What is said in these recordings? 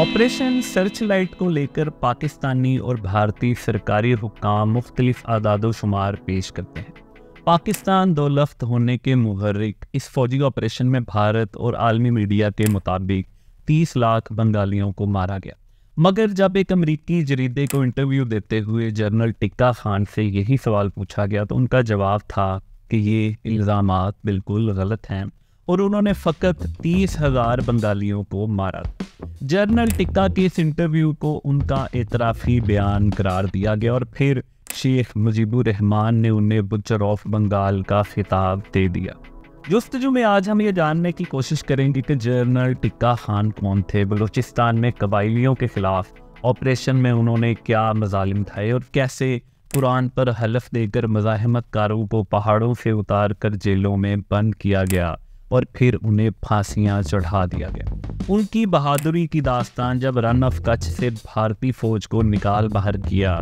Operation search light को लेकर पाकिस्तानी और भारतीय सरकारी हुक्काम मुख्तलिफ आदाद-ओ-शुमार पेश करते हैं। पाकिस्तान दौलफ्त होने के मुहर्रिक इस फौजी ऑपरेशन में भारत और आलमी मीडिया के मुताबिक 30 लाख बंगालियों को मारा गया। मगर जब एक अमरीकी जरीदे को इंटरव्यू देते हुए जनरल टिक्का खान से यही सवाल पूछा गया तो उनका जवाब था कि ये इल्ज़ामात बिल्कुल गलत हैं और उन्होंने फ़कत 30,000 बंगालियों को मारा। जनरल टिक्का के इस इंटरव्यू को उनका एतराफ़ी बयान करार दिया गया और फिर शेख मुजीबुर रहमान ने उन्हें बुचर ऑफ बंगाल का खिताब दे दिया। जुस्तजू में आज हम ये जानने की कोशिश करेंगे कि जनरल टिक्का खान कौन थे, बलूचिस्तान में कबाइलियों के खिलाफ ऑपरेशन में उन्होंने क्या मजालिम उठाए और कैसे कुरान पर हलफ देकर मज़ाहमत कारों को पहाड़ों से उतार कर जेलों में बंद किया गया और फिर उन्हें फांसियां चढ़ा दिया गया। उनकी बहादुरी की दास्तान जब रन ऑफ कच्छ से भारतीय फौज को निकाल बाहर किया,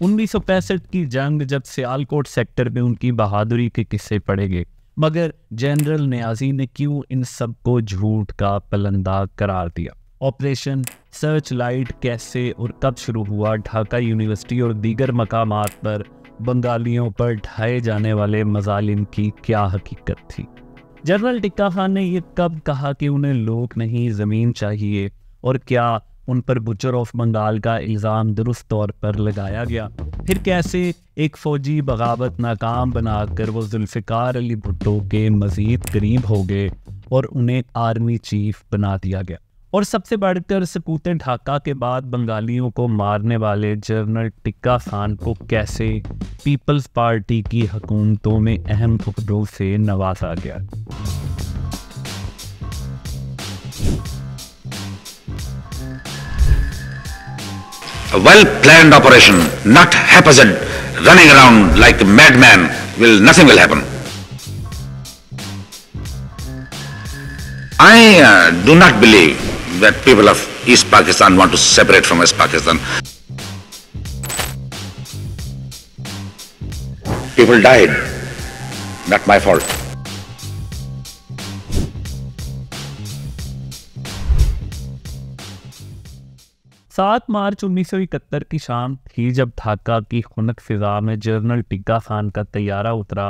1965 की जंग जब सियालकोट सेक्टर में उनकी बहादुरी के किस्से पढ़े गए, मगर जनरल नियाज़ी ने क्यों इन सब को झूठ का पलंदा करार दिया। ऑपरेशन सर्च लाइट कैसे और कब शुरू हुआ, ढाका यूनिवर्सिटी और दीगर मकामात पर बंगालियों पर ढाए जाने वाले मजालिम की क्या हकीकत थी। जनरल टिक्का खान ने यह कब कहा कि उन्हें लोग नहीं ज़मीन चाहिए और क्या उन पर बुचर ऑफ बंगाल का इल्ज़ाम दुरुस्त तौर पर लगाया गया। फिर कैसे एक फ़ौजी बगावत नाकाम बनाकर वो जुल्फ़िकार अली भुट्टो के मज़ीद करीब हो गए और उन्हें आर्मी चीफ बना दिया गया। और सबसे बढ़कर सकूत ढाका के बाद बंगालियों को मारने वाले जनरल टिक्का खान को कैसे पीपल्स पार्टी की हुकूमतों में अहम ओहदों से नवाजा गया। A well-planned operation, not haphazard, running around like a madman, nothing will happen. I do not believe that people of East Pakistan want to separate from West Pakistan. People died, not my fault. 7 मार्च 1971 की शाम थी जब ढाका की खुनक फिजा में general tikka Khan का तैयारा उतरा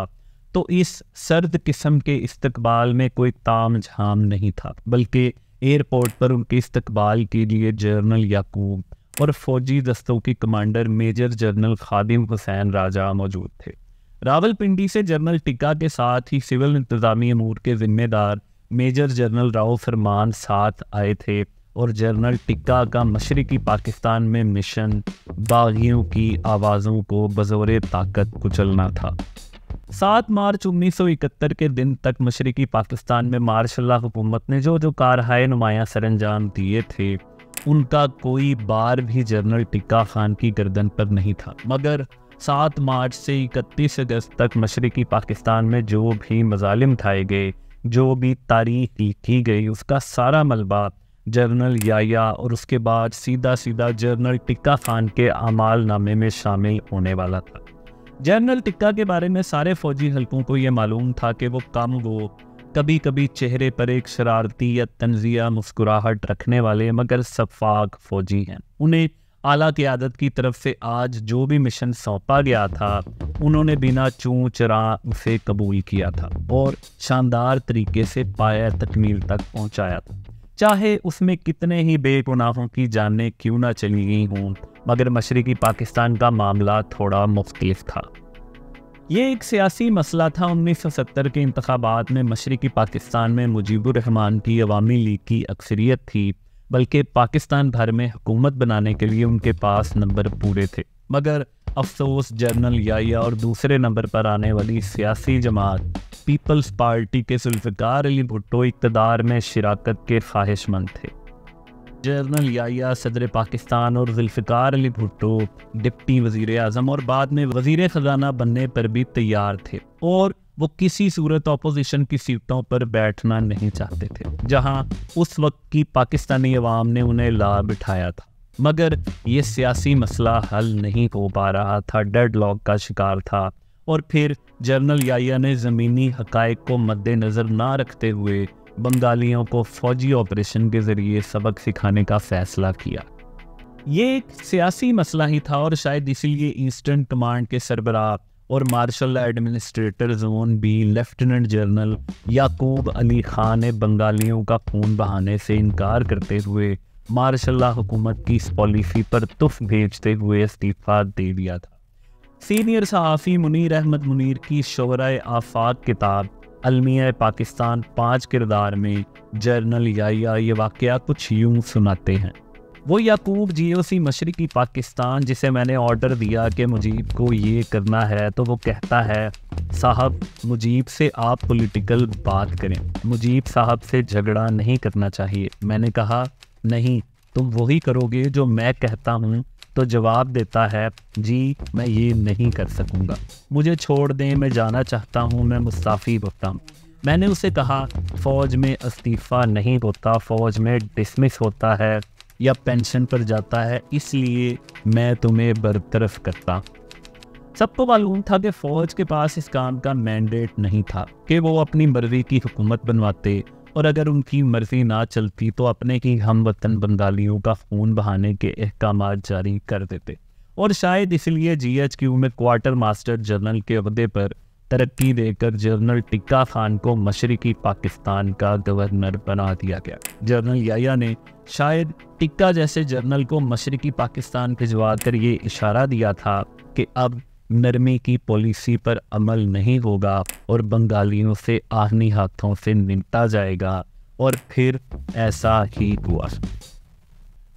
तो इस सर्द किस्म के इस्तकबाल में कोई ताम झाम नहीं था, बल्कि एयरपोर्ट पर उनके इस्तकबाल के लिए जनरल याकूब और फौजी दस्तों के कमांडर मेजर जनरल खादिम हुसैन राजा मौजूद थे। रावलपिंडी से जनरल टिक्का के साथ ही सिविल इंतजामी अमूर के जिम्मेदार मेजर जनरल राव फरमान साथ आए थे और जनरल टिक्का का मशरकी पाकिस्तान में मिशन बागियों की आवाज़ों को बज़ोरे ताकत कुचलना था। 7 मार्च 1971 के दिन तक मशरकी पाकिस्तान में मार्शल हुकूमत ने जो कारहाए नुमाया सरंजाम दिए थे उनका कोई बार भी जनरल टिक्का खान की गर्दन पर नहीं था। मगर 7 मार्च से 31 अगस्त तक मशरकी पाकिस्तान में जो भी मजालिम उठाए गए, जो भी तारीख लिखी गई, उसका सारा मलबा जनरल याया और उसके बाद सीधा जनरल टिक्का खान के आमाल नामे में शामिल होने वाला था। जनरल टिक्का के बारे में सारे फौजी हल्कों को यह मालूम था कि वो कम गो, कभी कभी चेहरे पर एक शरारती या तंजिया मुस्कुराहट रखने वाले मगर सफाक फौजी हैं। उन्हें आला क़यादत की तरफ से आज जो भी मिशन सौंपा गया था उन्होंने बिना चूं चरा उसे कबूल किया था और शानदार तरीके से पाया तकमील तक पहुँचाया था, चाहे उसमें कितने ही बेगुनाहों की जानें क्यों ना चली गई हों। मगर मशरकी पाकिस्तान का मामला थोड़ा मुख्तलिफ था। ये एक सियासी मसला था। 1970 के इंतखाबात में मशरकी पाकिस्तान में मुजीबुर रहमान की अवामी लीग की अक्सरियत थी, बल्कि पाकिस्तान भर में हुकूमत बनाने के लिए उनके पास नंबर पूरे थे। मगर अफसोस जनरल याया और दूसरे नंबर पर आने वाली सियासी जमात पीपल्स पार्टी के जुल्फ़िकार अली भुट्टो इक़्तिदार में शिराकत के ख्वाहिशमंद थे। जनरल याया सदर पाकिस्तान और जुल्फ़िकार अली भुट्टो डिप्टी वज़ीर आज़म और बाद में वज़ीर ख़जाना बनने पर भी तैयार थे और वो किसी सूरत अपोजिशन की सीटों पर बैठना नहीं चाहते थे जहां उस वक्त की पाकिस्तानी अवाम ने उन्हें ला बिठाया था। मगर ये सियासी मसला हल नहीं हो पा रहा था, डेडलॉक का शिकार था और फिर जनरल याया ने ज़मीनी हक़ाइक़ को मद्देनज़र ना रखते हुए बंगालियों को फौजी ऑपरेशन के ज़रिए सबक सिखाने का फैसला किया। ये एक सियासी मसला ही था और शायद इसीलिए ईस्टर्न कमांड के सरबराह और martial administrator zone B lieutenant general Yakub Ali Khan ने बंगालियों का खून बहाने से इनकार करते हुए मार्शल हुकूमत की इस पॉलिसी पर तुफ भेजते हुए इस्तीफा दे दिया था। सीनियर सहाफ़ी मुनीर अहमद मुनीर की शोराए आफाक किताब अलमिया पाकिस्तान 5 किरदार में जर्नल याहिया ये वाक़या कुछ यूं सुनाते हैं। वो याकूब GOC मशरिकी पाकिस्तान जिसे मैंने ऑर्डर दिया कि मुजीब को ये करना है, तो वो कहता है साहब मुजीब से आप पॉलिटिकल बात करें, मुजीब साहब से झगड़ा नहीं करना चाहिए। मैंने कहा नहीं, तुम वही करोगे जो मैं कहता हूँ। तो जवाब देता है जी मैं ये नहीं कर सकूँगा, मुझे छोड़ दें, मैं जाना चाहता हूँ, मैं मुस्ताफ़ी होता हूँ। मैंने उसे कहा फ़ौज में इस्तीफ़ा नहीं होता, फ़ौज में डिसमिस होता है या पेंशन पर जाता है, इसलिए मैं तुम्हें बरतरफ करता। सबको मालूम था कि फ़ौज के पास इस काम का मैंडेट नहीं था कि वो अपनी मर्ज़ी की हुकूमत बनवाते, और अगर उनकी मर्ज़ी ना चलती तो अपने ही हमवतन बंगालियों का खून बहाने के अहकामात जारी कर देते। और शायद इसलिए GHQ में क्वार्टर मास्टर जनरल के अहदे पर तरक्की देकर जनरल टिक्का खान को मशरिकी पाकिस्तान का गवर्नर बना दिया गया। जनरल याहिया ने शायद टिक्का जैसे जनरल को मशरिकी पाकिस्तान भिजवा कर ये इशारा दिया था कि अब नरमी की पॉलिसी पर अमल नहीं होगा और बंगालियों से आहनी हाथों से निपटा जाएगा, और फिर ऐसा ही हुआ।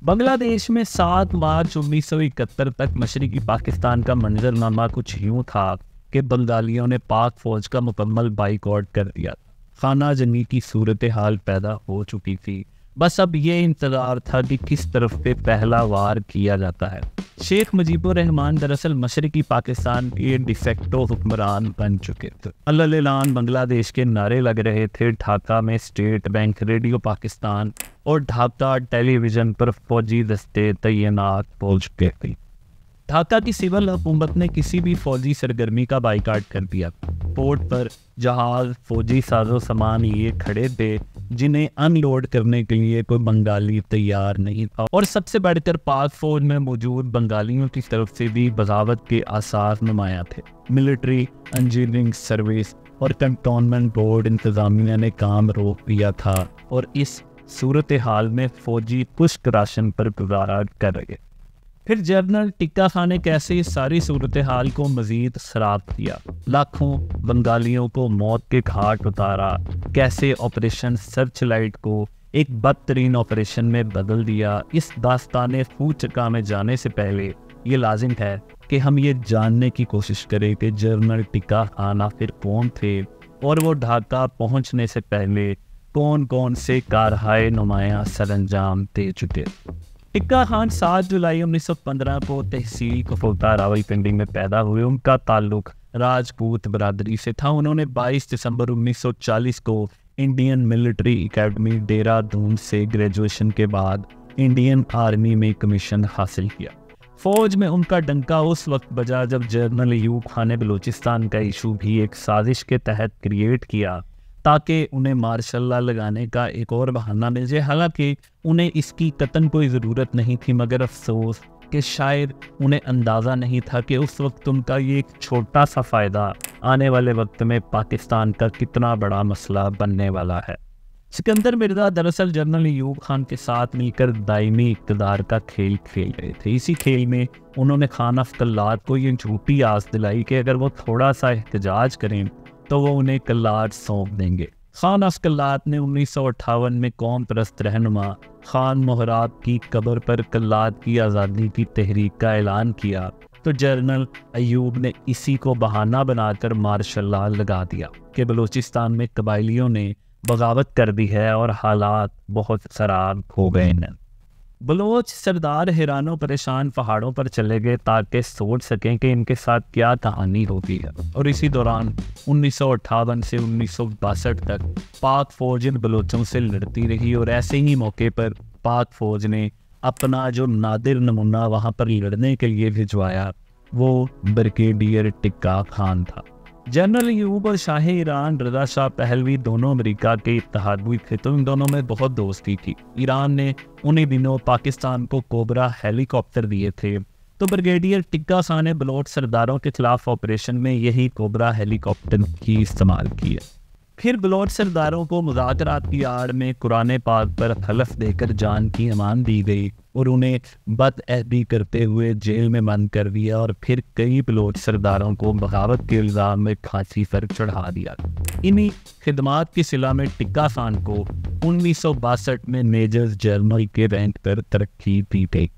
बांग्लादेश में 7 मार्च 1971 तक मशरिकी पाकिस्तान का मंजरनामा कुछ यूं था कि बंगालियों ने पाक फौज का मुकम्मल बाइकआउट कर दिया। खाना जंगी की सूरत हाल पैदा हो चुकी थी, बस अब ये इंतज़ार था कि किस तरफ पे पहला वार किया जाता है। शेख मुजीबुर रहमान दरअसल मशरिकी पाकिस्तान के डिफेक्टो हुक्मरान बन चुके थे। अल्लाह बांग्लादेश के नारे लग रहे थे। ढाका में स्टेट बैंक, रेडियो पाकिस्तान और ढाका टेलीविज़न पर फौजी दस्ते तैनात हो चुके थे। ढाका की सिविल हुकूमत ने किसी भी फौजी सरगर्मी का बाइकाट कर दिया। पोर्ट पर जहाज, फौजी साजो सामान ये खड़े थे जिन्हें अनलोड करने के लिए कोई बंगाली तैयार नहीं था। और सबसे बढ़कर पाक फौज में मौजूद बंगालियों की तरफ से भी बगावत के आसार नुमाया थे। मिलिट्री इंजीनियरिंग सर्विस और कंटोनमेंट बोर्ड इंतजामिया ने काम रोक दिया था, और इस सूरत हाल में फौजी खुश्क राशन पर गुजारा कर रहे। फिर जनरल टिक्का खान ने कैसे इस सारी सूरत हाल को मज़ीद ख़राब किया, लाखों बंगालियों को मौत के घाट उतारा, कैसे ऑपरेशन सर्च लाइट को एक बदतरीन ऑपरेशन में बदल दिया। इस दास्तान फूचका में जाने से पहले ये लाजिम है कि हम ये जानने की कोशिश करें कि जनरल टिक्का खान आखिर कौन थे, और वो ढाका पहुँचने से पहले कौन कौन से कारहाए नुमाया सरंजाम दे चुके। टिक्का खान 7 जुलाई 1915 को तहसील कफोता रावलपिंडी में पैदा हुए। उनका ताल्लुक राजपूत बरादरी से था। उन्होंने 22 दिसंबर 1940 को इंडियन मिलिट्री एकेडमी देहरादून से ग्रेजुएशन के बाद इंडियन आर्मी में कमीशन हासिल किया। फौज में उनका डंका उस वक्त बजा जब जनरल अयूब खान ने बलूचिस्तान का इशू भी एक साजिश के तहत क्रिएट किया ताकि उन्हें मार्शल लॉ लगाने का एक और बहाना मिल जाए। हालांकि उन्हें इसकी कतन कोई ज़रूरत नहीं थी, मगर अफसोस कि शायद उन्हें अंदाज़ा नहीं था कि उस वक्त उनका ये एक छोटा सा फ़ायदा आने वाले वक्त में पाकिस्तान का कितना बड़ा मसला बनने वाला है। सिकंदर मिर्ज़ा दरअसल जनरल अयूब खान के साथ मिलकर दायमी इक़्तिदार का खेल खेल रहे थे। इसी खेल में उन्होंने खान अफ़-कल्लात को ये झूठी आस दिलाई कि अगर वो थोड़ा सा एहतजाज करें तो वो उन्हें कल्लात सौंप देंगे। खान अफ़-कल्लात ने 1958 में कौम परस्त रहनुमा खान मोहराब की कब्र पर कल्लात की आज़ादी की तहरीक का ऐलान किया, तो जनरल अयूब ने इसी को बहाना बनाकर मार्शल लॉ लगा दिया कि बलूचिस्तान में कबायलियों ने बगावत कर दी है और हालात बहुत ख़राब हो गए हैं। बलोच सरदार हैरानो परेशान पहाड़ों पर चले गए ताकि सोच सकें कि इनके साथ क्या कहानी होती है। और इसी दौरान 1958 से 1962 तक पाक फ़ौज इन बलोचों से लड़ती रही, और ऐसे ही मौके पर पाक फ़ौज ने अपना जो नादिर नमूना वहाँ पर लड़ने के लिए भिजवाया वो ब्रिगेडियर टिक्का खान था। जनरल अयूब और शाह ईरान रज़ा शाह पहलवी दोनों अमेरिका के इत्तेहादी थे, तो इन दोनों में बहुत दोस्ती थी। ईरान ने उन्हीं दिनों पाकिस्तान को कोबरा हेलीकॉप्टर दिए थे, तो ब्रिगेडियर टिक्का खान ने बलोच सरदारों के खिलाफ ऑपरेशन में यही कोबरा हेलीकॉप्टर की इस्तेमाल किया। फिर बलोच सरदारों को मुज़ाकरात की आड़ में कुरान पाक पर हलफ देकर जान की अमान दी गई और उन्हें बदअहदी करते हुए जेल में बंद कर दिया, और फिर कई बलोच सरदारों को बगावत के इल्ज़ाम में फांसी पर चढ़ा दिया। इन्हीं खिदमात की सिला में टिक्का खान को 1962 में मेजर जनरल के रैंक पर तरक्की दी गई।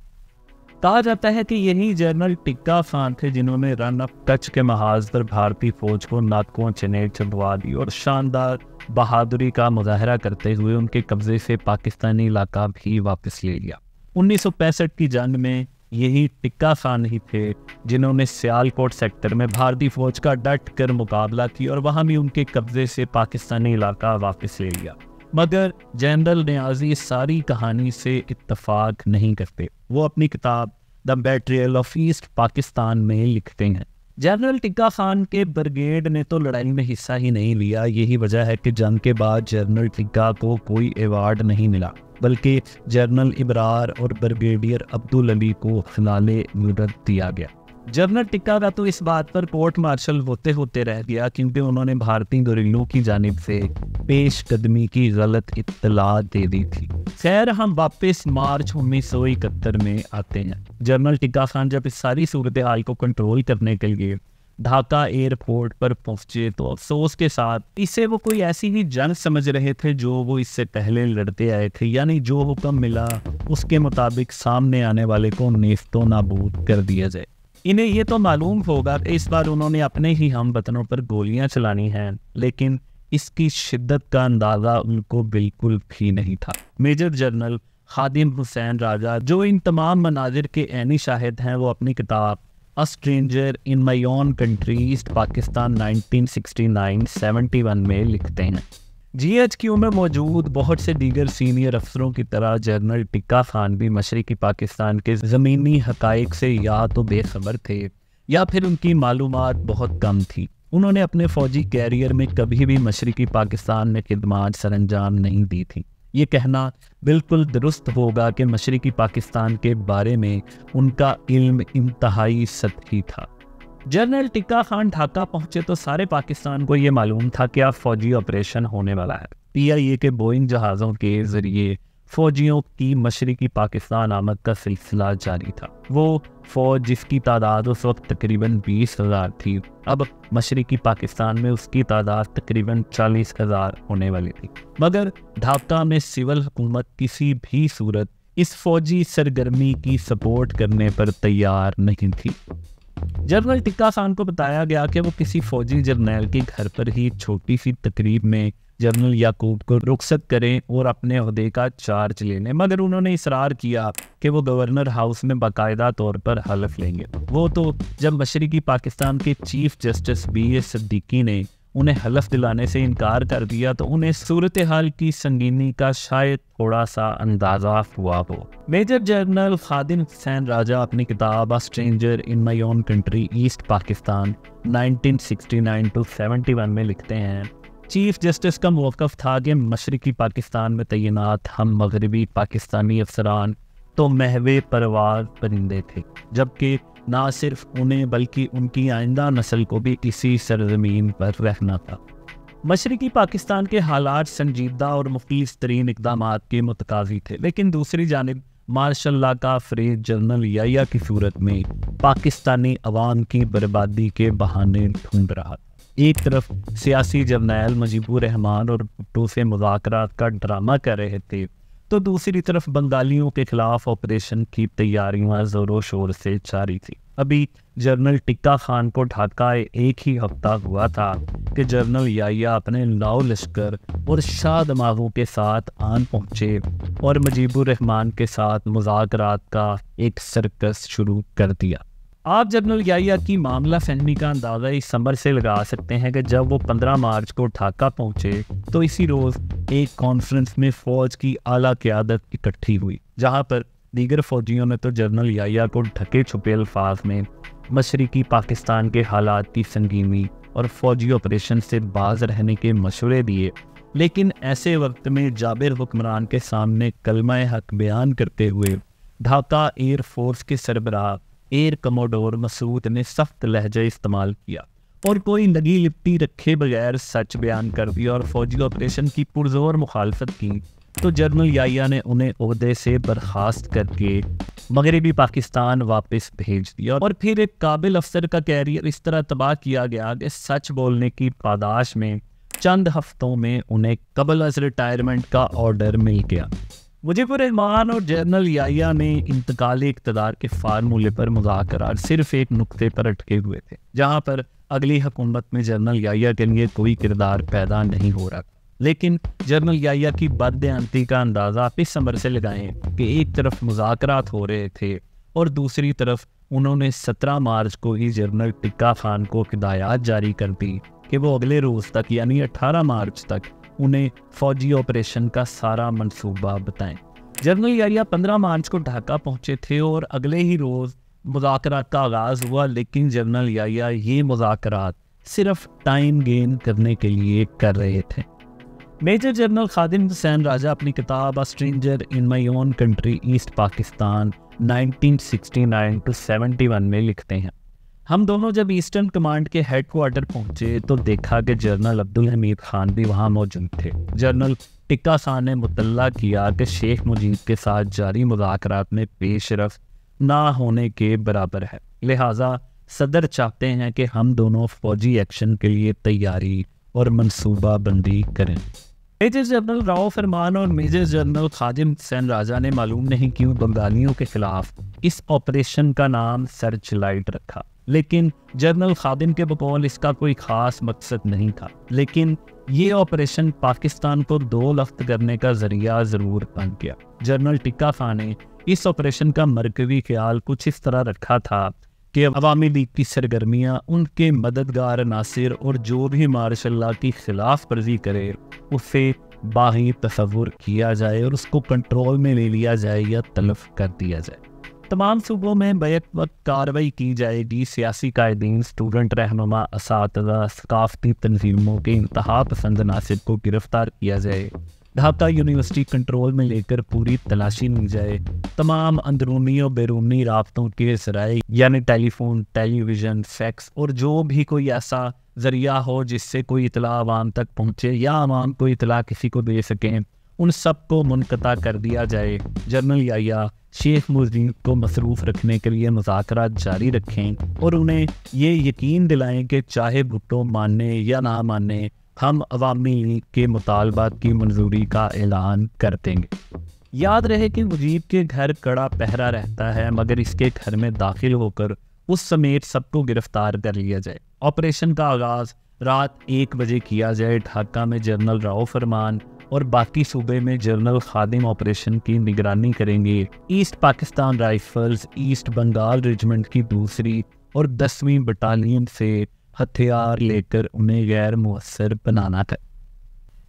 कहा जाता है कि यही जनरल टिक्का खान थे जिन्होंने रन ऑफ टच के महाज पर भारतीय फौज को नाकों चनेट चढ़वा दी और शानदार बहादुरी का मुजाहरा करते हुए उनके कब्जे से पाकिस्तानी इलाका भी वापस ले लिया। 1965 की जंग में यही टिक्का खान ही थे जिन्होंने सियालकोट सेक्टर में भारतीय फौज का डट कर मुकाबला किया और वहां भी उनके कब्जे से पाकिस्तानी इलाका वापस ले लिया। मगर जनरल नियाज़ी इस सारी कहानी से इत्तफाक नहीं करते। वो अपनी किताब the battle of east Pakistan में लिखते हैं, जनरल टिक्का खान के ब्रिगेड ने तो लड़ाई में हिस्सा ही नहीं लिया। यही वजह है कि जंग के बाद जनरल टिक्का को कोई अवार्ड नहीं मिला, बल्कि जनरल इब्रार और ब्रिगेडियर अब्दुल अली को खिलाले मुदत दिया गया। जनरल टिक्का का तो इस बात पर कोर्ट मार्शल होते होते रह गया क्योंकि उन्होंने भारतीय गुरिल्लों की जानिब से पेशकदमी की गलत इत्तला दे दी थी। खैर, हम वापस मार्च 1971 में आते हैं। जनरल टिक्का खान जब इस सारी सूरत हाल को कंट्रोल करने के लिए ढाका एयरपोर्ट पर पहुंचे तो अफसोस के साथ इसे वो कोई ऐसी ही जंग समझ रहे थे जो वो इससे पहले लड़ते आए थे, यानी जो हुक्म मिला उसके मुताबिक सामने आने वाले को नेस्तो नाबूद कर दिया जाए। इन्हें ये तो मालूम होगा कि इस बार उन्होंने अपने ही हम वतनों पर गोलियां चलानी हैं, लेकिन इसकी शिद्दत का अंदाज़ा उनको बिल्कुल भी नहीं था। मेजर जनरल खादिम हुसैन राजा, जो इन तमाम मनाजिर के ऐनी शाहिद हैं, वो अपनी किताब a stranger in my own country east Pakistan 1969-71 में लिखते हैं। GHQ में मौजूद बहुत से दीगर सीनियर अफसरों की तरह जनरल टिक्का खान भी मशरक़ी पाकिस्तान के ज़मीनी हक़ाइक़ से या तो बेखबर थे या फिर उनकी मालूमात बहुत कम थी। उन्होंने अपने फ़ौजी कैरियर में कभी भी मशरक़ी पाकिस्तान में खिदमात सरअंजाम नहीं दी थी। ये कहना बिल्कुल दुरुस्त होगा कि मशरक़ी पाकिस्तान के बारे में उनका इल्म इंतहाई सतही था। जनरल टिक्का खान ढाका पहुंचे तो सारे पाकिस्तान को ये मालूम था कि अब फौजी ऑपरेशन होने वाला है। PIA के बोइंग जहाज़ों के ज़रिए फ़ौजियों की मशरक़ी पाकिस्तान आमद का सिलसिला जारी था। वो फ़ौज जिसकी तादाद उस वक्त तकरीबन 20,000 थी, अब मशरक़ी पाकिस्तान में उसकी तादाद तकरीबन 40,000 होने वाली थी। मगर ढाका में सिविल हुकूमत किसी भी सूरत इस फ़ौजी सरगर्मी की सपोर्ट करने पर तैयार नहीं थी। जनरल टिक्का खान को बताया गया कि वो किसी फौजी जर्नैल के घर पर ही छोटी सी तकरीब में जनरल याकूब को रुखसत करें और अपने ओहदे का चार्ज ले लें, मगर उन्होंने इसरार किया कि वो गवर्नर हाउस में बाकायदा तौर पर हलफ लेंगे। वो तो जब मशरक़ी पाकिस्तान के चीफ जस्टिस BA सिद्दीकी ने उन्हें हलफ दिलाने से इनकार कर दिया तो उन्हें सूरत हाल की संगीनी का शायद थोड़ा सा अंदाज़ा हुआ हो। मेजर जनरल खादिम हुसैन राजा अपनी किताब a stranger in my own country east Pakistan 1969-71 में लिखते हैं, चीफ जस्टिस का मौक़िफ़ था कि मशरक़ी पाकिस्तान में तैनात हम मगरबी पाकिस्तानी अफसरान तो महवे परवाज़ परिंदे थे, जबकि ना सिर्फ उन्हें बल्कि उनकी आइंदा नस्ल को भी इसी सरजमीन पर रहना था। मशरक़ी पाकिस्तान के हालात संजीदा और मुफीस तरीन इक़दामात के मुतकाज़ी थे, लेकिन दूसरी जानिब मार्शल लॉ का फ़रेज़ जनरल याहिया की सूरत में पाकिस्तानी अवाम की बर्बादी के बहाने ढूंढ रहा था। एक तरफ सियासी जर्नैल मुजीबुर रहमान और भुट्टो से मुज़ाकरात का ड्रामा कर रहे थे, तो दूसरी तरफ बंगालियों के खिलाफ ऑपरेशन की तैयारियां ज़ोरों शोर से जारी थी। अभी जनरल टिक्का खान को ढाका एक ही हफ्ता हुआ था कि जनरल याहिया अपने लाओ लश्कर और शाह दमागों के साथ आन पहुंचे और मुजीबुर रहमान के साथ मुज़ाकरात का एक सर्कस शुरू कर दिया। आप जनरल याहिया की मामला फहमी का अंदाज़ा इस समर से लगा सकते हैं कि जब वो 15 मार्च को ढाका पहुंचे तो इसी रोज़ एक कॉन्फ्रेंस में फ़ौज की आला क़यादत इकट्ठी हुई, जहां पर दीगर फ़ौजियों ने तो जनरल याहिया को ढके छुपे अल्फाज में मशरक़ी पाकिस्तान के हालात की संगीनी और फौजी ऑपरेशन से बाज रहने के मशवरे दिए, लेकिन ऐसे वक्त में जाबिर हुक्मरान के सामने कलमा हक बयान करते हुए ढाका एयर फोर्स के सरबराह एयर कमोडोर मसूद ने सख्त लहजा इस्तेमाल किया और कोई लगी लिपटी रखे बगैर सच बयान कर दिया और फौजी ऑपरेशन की पुरजोर मुखालफत की, तो जनरल याहिया ने उन्हें ओहदे से बर्खास्त करके मगरबी पाकिस्तान वापस भेज दिया और फिर एक काबिल अफसर का कैरियर इस तरह तबाह किया गया कि सच बोलने की पादाश में चंद हफ्तों में उन्हें कबल अज रिटायरमेंट का ऑर्डर मिल गया। मुजीबुर रहमान और जनरल याहिया ने इंतकाली इक़्तिदार के फार्मूले पर मुज़ाकरात सिर्फ एक नुक्ते पर अटके हुए थे, जहाँ पर अगली हुकूमत में जनरल याहिया के लिए कोई किरदार पैदा नहीं हो रहा। लेकिन जनरल याहिया की बददियानती का अंदाज़ा आप इस समर से लगाएं कि एक तरफ मुज़ाकरात हो रहे थे और दूसरी तरफ उन्होंने 17 मार्च को ही जनरल टिक्का खान को हिदायत जारी कर दी कि वो अगले रोज़ तक यानी 18 मार्च तक उन्हें फौजी ऑपरेशन का सारा मंसूबा बताएं। जनरल याहिया 15 मार्च को ढाका पहुंचे थे और अगले ही रोज़ मुज़ाकरात का आगाज़ हुआ, लेकिन जनरल याहिया ये मुज़ाकरात सिर्फ टाइम गेन करने के लिए कर रहे थे। मेजर जनरल खादिम हुसैन राजा अपनी किताब a stranger in my own country east Pakistan 1969 to 71 में लिखते हैं, हम दोनों जब ईस्टर्न कमांड के हेडक्वार्टर पहुंचे तो देखा कि जनरल अब्दुल हमीद खान भी वहां मौजूद थे। जनरल टिक्का खान ने मुतल्ला किया कि शेख मुजीब के साथ जारी मुज़ाकरात में पेशरफ ना होने के बराबर है, लिहाजा सदर चाहते हैं कि हम दोनों फौजी एक्शन के लिए तैयारी और मनसूबा बंदी करें। मेजर जनरल राव फरमान और मेजर जनरल खादिम हुसैन राजा ने मालूम नहीं क्यों बंगालियों के खिलाफ इस ऑपरेशन का नाम सर्च लाइट रखा, लेकिन जनरल खादिम के बकौल इसका कोई ख़ास मकसद नहीं था, लेकिन ये ऑपरेशन पाकिस्तान को दो लफ्त करने का जरिया ज़रूर बन गया। जनरल टिक्का खान ने इस ऑपरेशन का मरकज़ी ख्याल कुछ इस तरह रखा था कि अवामी लीग की सरगर्मियाँ, उनके मददगार नासिर और जो भी मार्शल लॉ की खिलाफ वर्जी करे उसे बाही तसव्वुर किया जाए और उसको कंट्रोल में ले लिया जाए या तलफ कर दिया जाए। तमाम सूबों में बैक वक्त कार्रवाई की जाएगी, सियासी कायदीन, स्टूडेंट रहनुमा, असातिज़ा, सकाफ़ती तंजीमों के इंतहा पसंद नासिर को गिरफ्तार किया जाए, ढाका यूनिवर्सिटी कंट्रोल में लेकर पूरी तलाशी ली जाए, तमाम अंदरूनी और बैरूनी राब्तों के ज़राए यानी टेलीफोन, टेलीविज़न, फैक्स और जो भी कोई ऐसा ज़रिया हो जिससे कोई इतला आवाम तक पहुँचे या आवाम को इतला किसी को दे सकें, उन सब को मुनक़ता कर दिया जाए। जनरल याहिया शेख मुजीब को मसरूफ़ रखने के लिए मुज़ाकरात जारी रखें और उन्हें ये यकीन दिलाएं कि चाहे भुट्टो माने या ना माने, हम अवामी लीग के मुतालबात की मंजूरी का ऐलान कर देंगे। याद रहे कि मुजीब के घर कड़ा पहरा रहता है, मगर इसके घर में दाखिल होकर उस समेत सबको गिरफ्तार कर लिया जाए। ऑपरेशन का आगाज़ रात 1 बजे किया जाए। ढाका में जनरल राव फरमान और बाकी सूबे में जनरल खादिम ऑपरेशन की निगरानी करेंगे। East Pakistan rifles east Bengal regiment की 2री और 10वीं बटालियन से हथियार लेकर उन्हें गैर मुअस्सर बनाना था।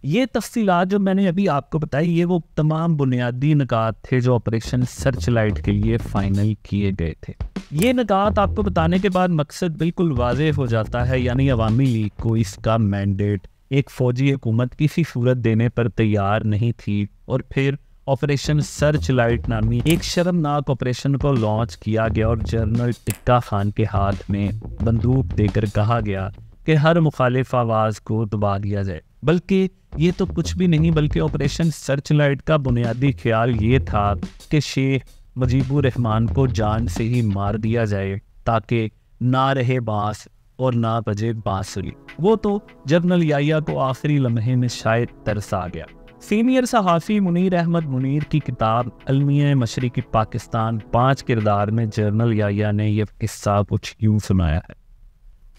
ये तफसीलात जो मैंने अभी आपको बताई, ये वो तमाम बुनियादी निकात थे जो ऑपरेशन सर्च लाइट के लिए फाइनल किए गए थे। ये निकात आपको बताने के बाद मकसद बिल्कुल वाज़ेह हो जाता है, यानी अवामी लीग को इसका मैंडेट एक फ़ौजी हुकूमत किसी सूरत देने पर तैयार नहीं थी और फिर ऑपरेशन सर्च लाइट नामी एक शर्मनाक ऑपरेशन को लॉन्च किया गया और जनरल टिक्का खान के हाथ में बंदूक देकर कहा गया कि हर मुखालिफ आवाज़ को दबा दिया जाए। बल्कि ये तो कुछ भी नहीं, बल्कि ऑपरेशन सर्च लाइट का बुनियादी ख्याल ये था कि शेख मुजीबुर रहमान को जान से ही मार दिया जाए ताकि ना रहे बांस और ना बजे बांसुरी। वो तो जनरल याहिया को आखिरी लम्हे में शायद तरस आ गया। सीनियर सहाफ़ी मुनीर अहमद मुनीर की किताब अलमिया मशरिकी पाकिस्तान 5 किरदार में जनरल याहिया ने यह किस्सा कुछ यूँ सुनाया है।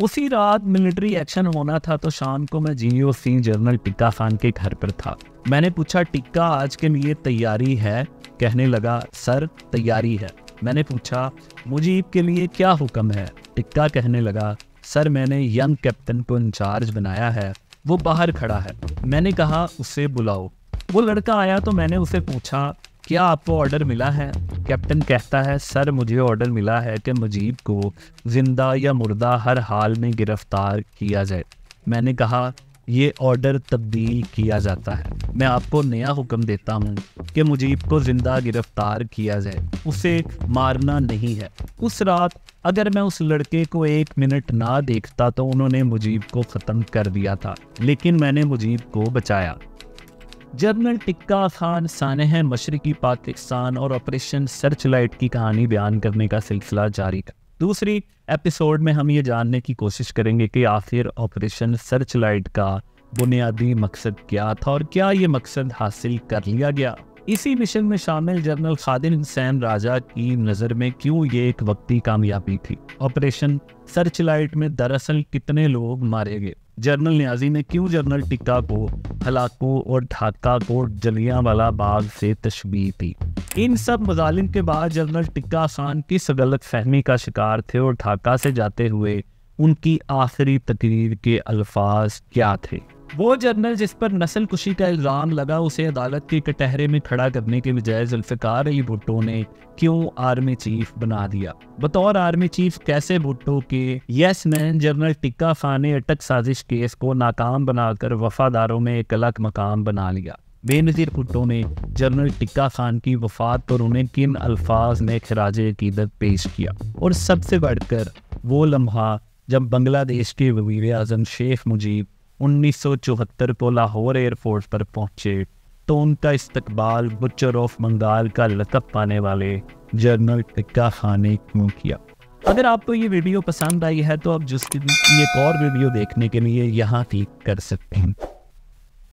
उसी रात मिलिट्री एक्शन होना था तो शाम को मैं GOC जनरल टिक्का खान के घर पर था। मैंने पूछा, टिक्का आज के लिए तैयारी है? कहने लगा, सर तैयारी है। मैंने पूछा, मुजीब के लिए क्या हुक्म है? टिक्का कहने लगा, सर मैंने यंग कैप्टन को इंचार्ज बनाया है, वो बाहर खड़ा है। मैंने कहा उसे बुलाओ। वो लड़का आया तो मैंने उसे पूछा, क्या आपको ऑर्डर मिला है? कैप्टन कहता है, सर मुझे ऑर्डर मिला है कि मुजीब को जिंदा या मुर्दा हर हाल में गिरफ्तार किया जाए। मैंने कहा, ये ऑर्डर तब्दील किया जाता है। मैं आपको नया हुक्म देता हूँ कि मुजीब को जिंदा गिरफ्तार किया जाए, उसे मारना नहीं है। उस रात अगर मैं उस लड़के को 1 मिनट ना देखता तो उन्होंने मुजीब को ख़त्म कर दिया था, लेकिन मैंने मुजीब को बचाया। जनरल टिक्का खान सानह मशरकी पाकिस्तान और ऑपरेशन सर्च लाइट की कहानी बयान करने का सिलसिला जारी है। दूसरी एपिसोड में हम ये जानने की कोशिश करेंगे कि आखिर ऑपरेशन सर्च लाइट का बुनियादी मकसद क्या था और क्या ये मकसद हासिल कर लिया गया। इसी मिशन में शामिल जनरल खादिर हुसैन राजा की नज़र में क्यों ये एक वक्ती कामयाबी थी। ऑपरेशन सर्च लाइट में दरअसल कितने लोग मारे गए। जनरल न्याजी ने क्यों जनरल टिक्का को हलाकों और ढाका को जलियांवाला बाग से तशबीह दी। इन सब मजालिम के बाद जनरल टिक्का खान किस गलत फहमी का शिकार थे और ढाका से जाते हुए उनकी आखिरी तकरीर के अल्फाज क्या थे। वो जनरल जिस पर नस्ल कुशी का इल्ज़ाम लगा उसे अदालत के कटहरे में खड़ा करने के बजाय जुल्फ़िकार अली भुट्टो ने क्यों आर्मी चीफ बना दिया। बतौर आर्मी चीफ कैसे भुट्टो के yes man general tikka Khan ने अटक साजिश केस को नाकाम बनाकर वफादारों में एक अलग मकाम बना लिया। बेनज़ीर भुट्टो ने जनरल टिक्का खान की वफात पर उन्हें किन अल्फाज में खिराजे अकीदत पेश किया। और सबसे बढ़कर वो लम्हा जब बांग्लादेश के वज़ीर आज़म शेख मुजीब 1974 को लाहौर एयरपोर्ट पर पहुंचे तो उनका इस्तकबाल बुचर ऑफ बंगाल का लक़ब पाने वाले जनरल टिक्का खान ने क्यों किया। अगर आपको ये वीडियो पसंद आई है तो आप जिसकी एक और वीडियो देखने के लिए यहाँ क्लिक कर सकते हैं।